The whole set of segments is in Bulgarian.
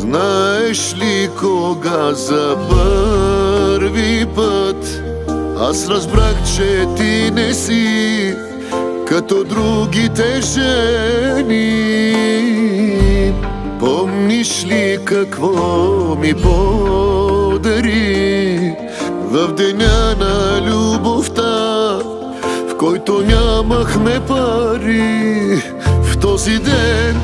Знаеш ли кога за първи път аз разбрах, че ти не си като другите жени? Помниш ли какво ми подари в деня на любовта, в който нямахме пари? В този ден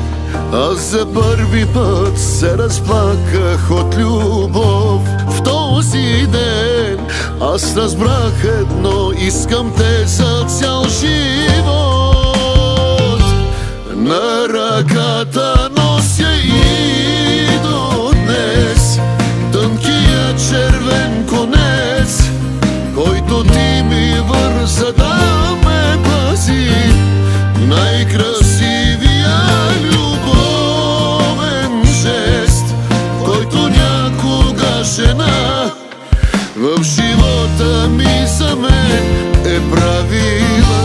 аз за първи път се разплаках от любов. В този ден аз разбрах едно: искам те за цял живот. На ръката нося и до днес тънкия червен конец, който ти ми върза да ме пази. Най-красивия любовен жест, който някога жена в живота ми за мен е правила.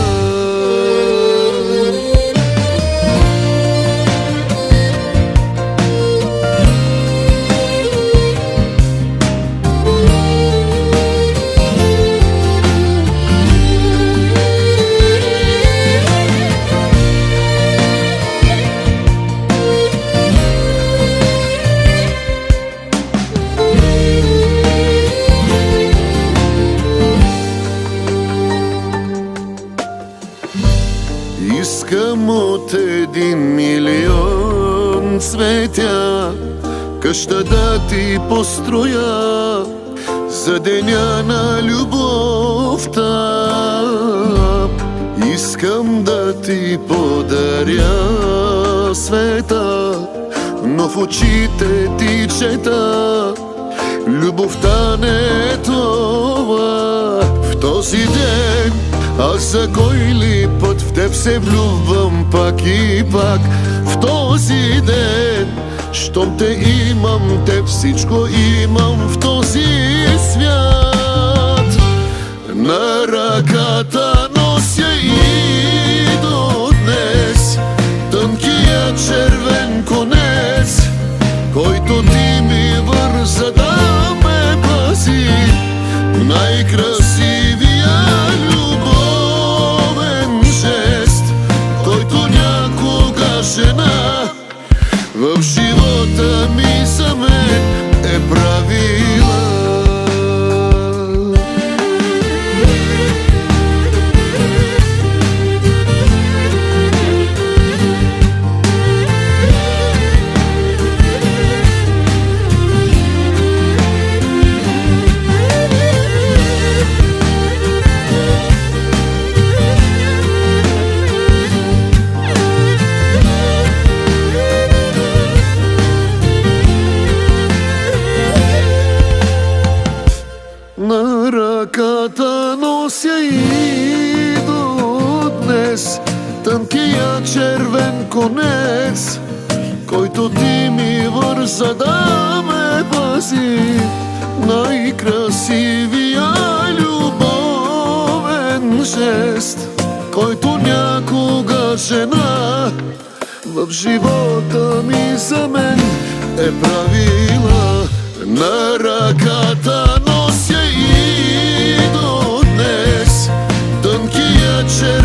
Искам от 1 000 000 цветя къща да ти построя за деня на любовта. Искам да ти подаря света, но в очите ти чета: любовта не е това. В този ден аз за кой ли път в теб се влюбвам пак и пак. В този ден, щом те имам, теб всичко имам в този свят. На ръката нося и до днес тънкия червен конец, който ти ми върза да ме пази. Най-красивия любовен жест, който някога жена в живота ми за мен е правила. На ръката нося и до днес тънкия червен конец, който ти ми върза да ме пази. Най-красивия любовен жест, който някога жена в живота ми за мен е правила. На ръката нося и до днес тънкия червен